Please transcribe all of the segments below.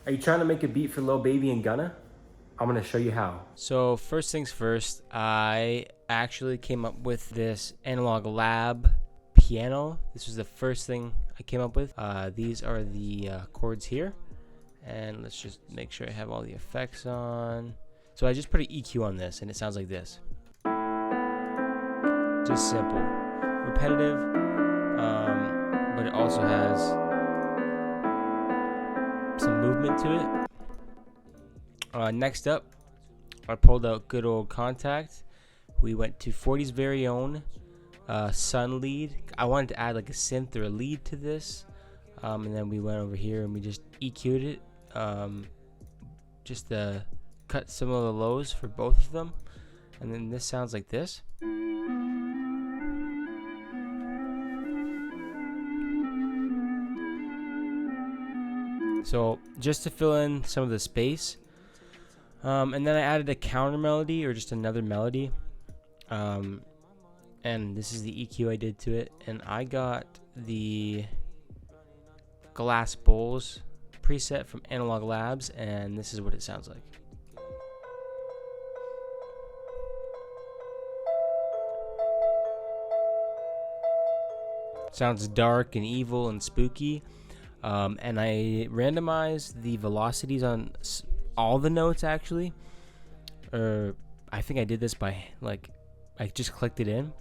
Are you trying to make a beat for Lil Baby and Gunna? I'm gonna show you how. So first things first, I actually came up with this Analog Lab piano. This was the first thing I came up with. These are the chords here. And let's just make sure I have all the effects on. So I just put an EQ on this and it sounds like this. Just simple. Repetitive, but it also has some movement to it. Next up, I pulled out good old Contact. We went to 40's very own Sun lead. I wanted to add like a synth or a lead to this. And then we went over here and we just EQ'd it. Just to cut some of the lows for both of them. And then this sounds like this. So just to fill in some of the space. And then I added a counter melody or just another melody. And this is the EQ I did to it. And I got the Glass Bowls preset from Analog Labs, and this is what it sounds like. Sounds dark and evil and spooky. And I randomized the velocities on all the notes actually. Or I think I did this by like I just clicked it in,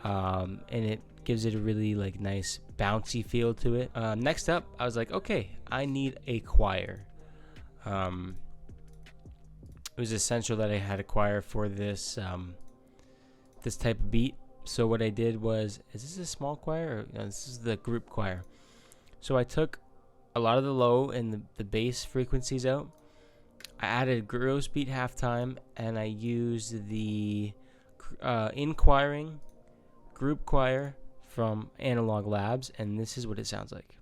and it gives it a really like nice bouncy feel to it. Next up, I was like, okay, I need a choir. It was essential that I had a choir for this this type of beat. So what I did was, is this a small choir? Or, no, this is the group choir. So I took a lot of the low and the bass frequencies out. I added gross beat halftime, and I used the inquiring group choir from Analog Labs, and this is what it sounds like.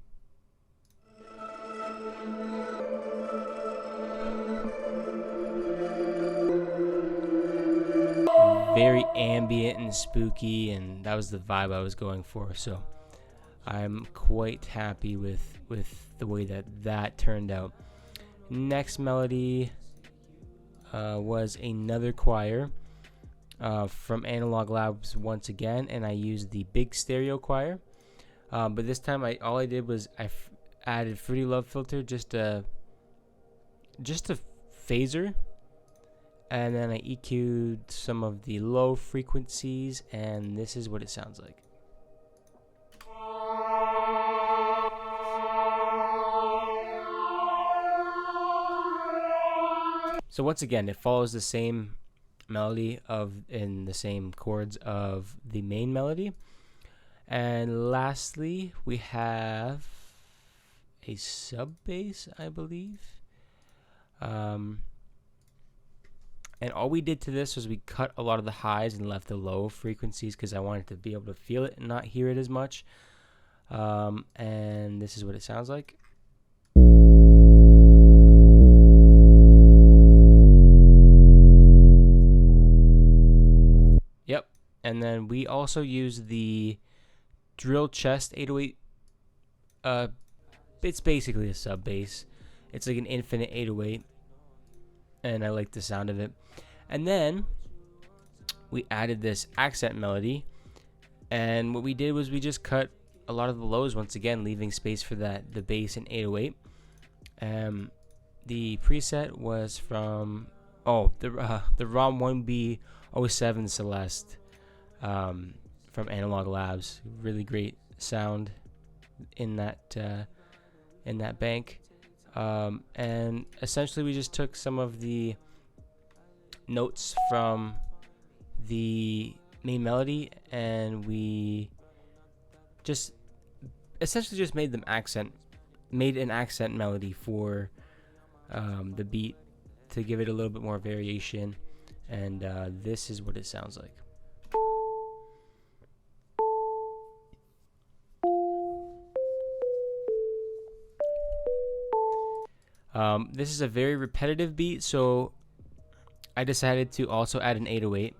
Very ambient and spooky, and that was the vibe I was going for. So I'm quite happy with the way that turned out. Next melody was another choir from Analog Labs once again, and I used the big stereo choir. But this time, all I did was I added Fruity Love Filter, just a phaser, and then I EQ'd some of the low frequencies, and this is what it sounds like. So once again, it follows the same melody in the same chords of the main melody. And lastly, we have a sub bass, I believe. And all we did to this was we cut a lot of the highs and left the low frequencies because I wanted to be able to feel it and not hear it as much. And this is what it sounds like. Yep. And then we also use the drill chest 808. It's basically a sub bass. It's like an infinite 808. And I like the sound of it. And then we added this accent melody. And what we did was we just cut a lot of the lows once again, leaving space for the bass in 808. The preset was from the ROM 1B07 Celeste from Analog Labs. Really great sound in that bank. And essentially we just took some of the notes from the main melody and we just essentially just made an accent melody for the beat to give it a little bit more variation, and this is what it sounds like. This is a very repetitive beat, so I decided to also add an 808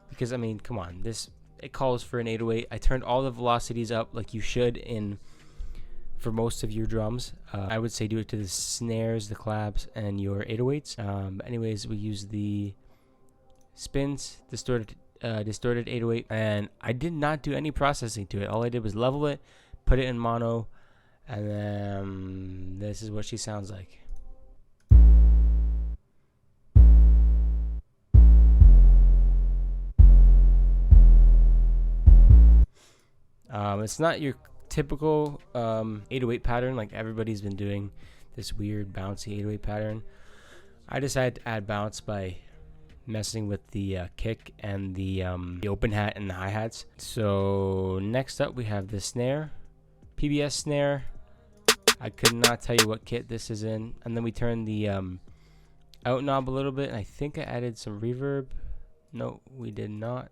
because, I mean, come on, it calls for an 808. I turned all the velocities up like you should in for most of your drums. I would say do it to the snares, the claps, and your 808s. Anyways, we use the spins, distorted 808, and I did not do any processing to it. All I did was level it, put it in mono, and then this is what she sounds like. It's not your typical 808 pattern like everybody's been doing, this weird bouncy 808 pattern. I decided to add bounce by messing with the kick and the open hat and the hi-hats. So next up we have the snare, PBS snare. I could not tell you what kit this is in. And then we turn the out knob a little bit, and I think I added some reverb. No, we did not.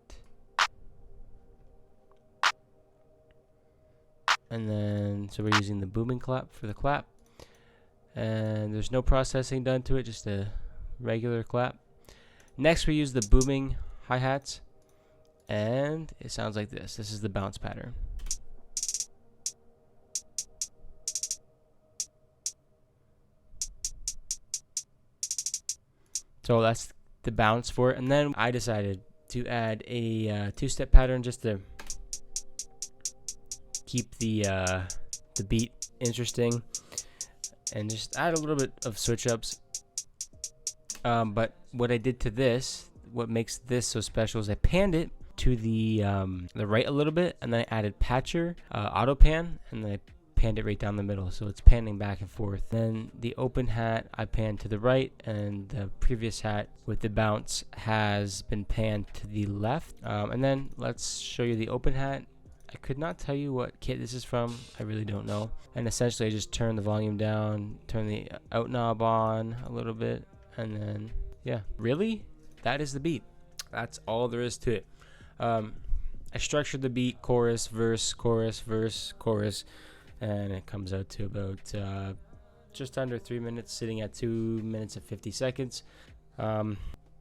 And then, so we're using the booming clap for the clap. And there's no processing done to it, just a regular clap. Next, we use the booming hi-hats. And it sounds like this. This is the bounce pattern. So that's the bounce for it. And then I decided to add a two-step pattern just to keep the beat interesting, and just add a little bit of switch ups. But what I did to this, what makes this so special, is I panned it to the right a little bit, and then I added patcher, auto pan, and then I panned it right down the middle, so it's panning back and forth. Then the open hat I panned to the right, and the previous hat with the bounce has been panned to the left. And then let's show you the open hat. I could not tell you what kit this is from. I really don't know. And essentially I just turn the volume down, turn the out knob on a little bit, and then yeah, really, that is the beat. That's all there is to it. I structured the beat chorus, verse, chorus, and it comes out to about just under 3 minutes, sitting at 2 minutes and 50 seconds.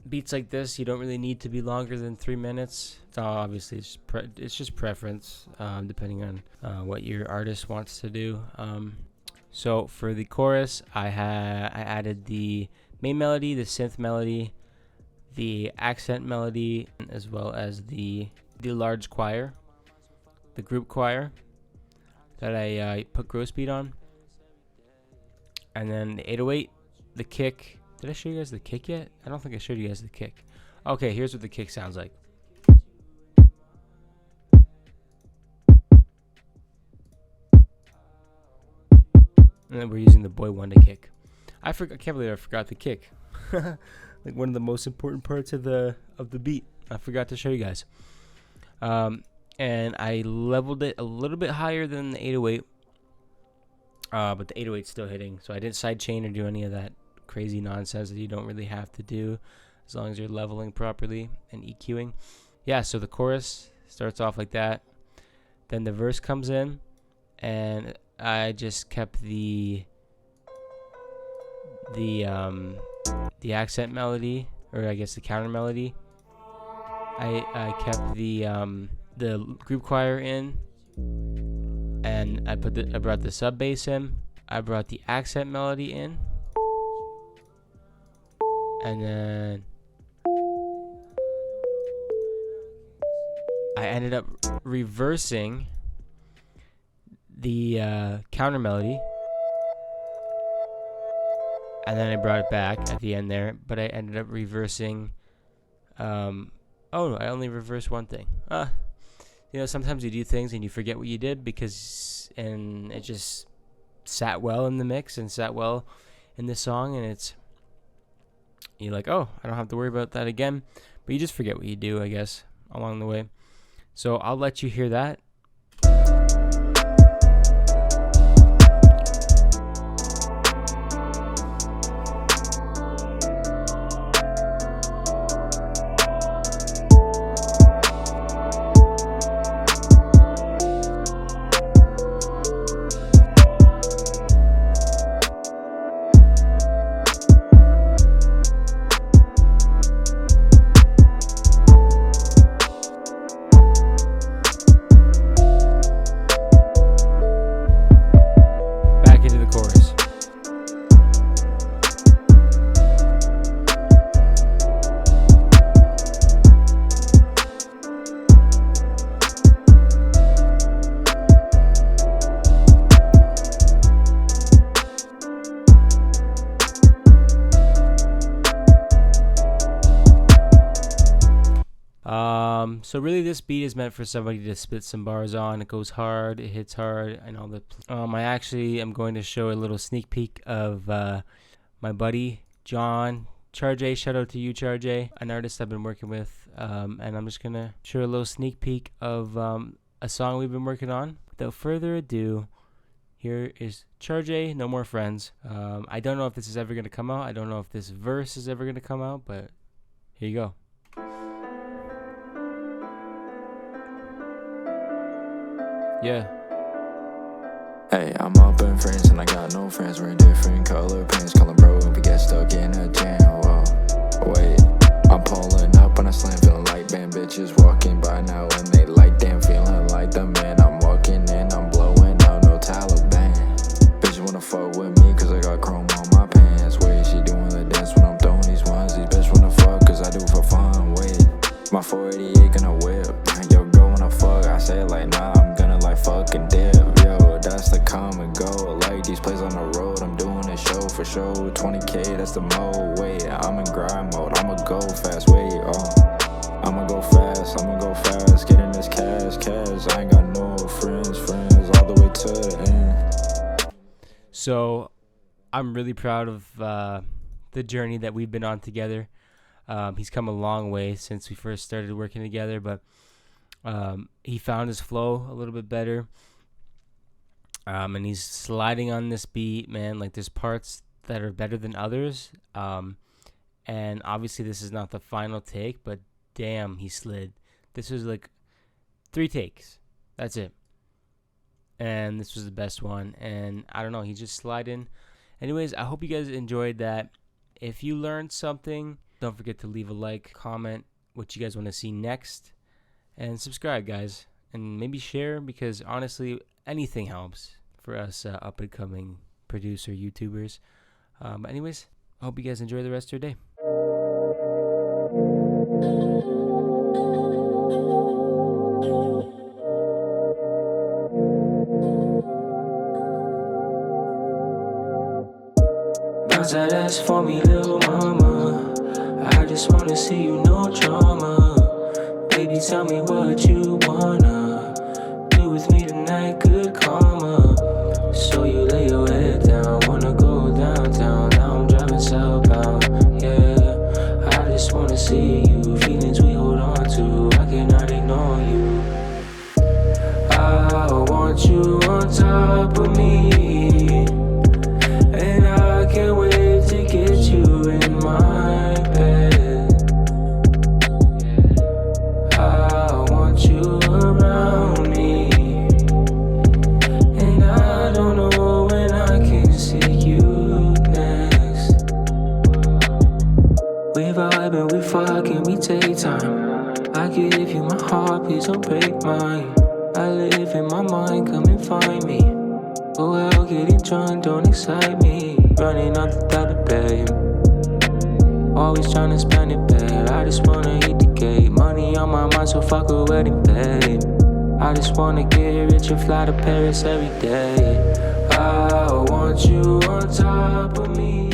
Beats like this, you don't really need to be longer than 3 minutes. Obviously, it's just preference, depending on what your artist wants to do. So for the chorus, I added the main melody, the synth melody, the accent melody, as well as the large choir, the group choir that I put gross beat on, and then the 808, the kick. Did I show you guys the kick yet? I don't think I showed you guys the kick. Okay, here's what the kick sounds like. And then we're using the boy wonder kick. I can't believe I forgot the kick. Like one of the most important parts of the beat. I forgot to show you guys. And I leveled it a little bit higher than the 808. But the 808's still hitting, so I didn't sidechain or do any of that crazy nonsense that you don't really have to do, as long as you're leveling properly and EQing. Yeah, so the chorus starts off like that. Then the verse comes in, and I just kept the accent melody, or I guess the counter melody. I kept the group choir in, and I brought the sub bass in. I brought the accent melody in, and then I ended up reversing the counter melody, and then I brought it back at the end there, but I ended up reversing oh no, I only reversed one thing. You know, sometimes you do things and you forget what you did and it just sat well in the mix and sat well in the song, and you're like, oh, I don't have to worry about that again. But you just forget what you do, I guess, along the way. So I'll let you hear that. So really this beat is meant for somebody to spit some bars on. It goes hard, it hits hard, and all the I actually am going to show a little sneak peek of my buddy John Charjay. Shout out to you, Charjay, an artist I've been working with, and I'm just gonna show a little sneak peek of a song we've been working on. Without further ado, here is Charjay, No More Friends. I don't know if this is ever gonna come out. I don't know if this verse is ever gonna come out, but here you go. Yeah. Hey, I'm up in France and I got no friends. Wearing different color pants. Call 'em bro if we get stuck in a jam. Whoa, wait, I'm pulling up on a slam, feeling like band bitches walking by now and they like damn, feeling like the man. I'm walking in, I'm blowing out, no Taliban. Bitch wanna fuck with me cause I got chrome on my pants. Wait, she doing the dance when I'm throwing these ones. These bitch wanna fuck cause I do for fun. Wait, my 488 gonna whip. Yo, girl wanna fuck, I say like nah, I'm gonna like fucking dip. Yo, that's the common goal. Like these plays on the road, I'm doing a show for show. 20K, that's the mode. Wait, I'm in grind mode, I'ma go fast. Wait, I'ma go fast, getting this cash. I ain't got no friends, all the way to the end. So I'm really proud of the journey that we've been on together. He's come a long way since we first started working together, but he found his flow a little bit better. And he's sliding on this beat, man. Like, there's parts that are better than others. And obviously this is not the final take, but damn, he slid. This was like 3 takes. That's it. And this was the best one. And I don't know, he just sliding. Anyways, I hope you guys enjoyed that. If you learned something, don't forget to leave a like, comment what you guys want to see next, and subscribe, guys. And maybe share, because honestly, anything helps for us up-and-coming producer YouTubers. Anyways, I hope you guys enjoy the rest of your day. Bounce that ass for me, little mama. I just wanna see you, no drama. Baby, tell me what you wanna do with me tonight, good karma. So you lay your head down, wanna go downtown. Now I'm driving southbound, yeah. I just wanna see you, feelings we hold on to, I cannot ignore you. I want you on top of me, and I can't wait to get you in my bed. I want you around me, and I don't know when I can see you next. We vibing, we fucking, we take time. I give you my heart, please don't break mine. I live in my mind, come and find me. Oh hell, getting drunk don't excite me. Running up the top, babe. Always tryna spend it, babe. I just wanna hit the gate. Money on my mind, so fuck a wedding, babe. I just wanna get rich and fly to Paris every day. I want you on top of me.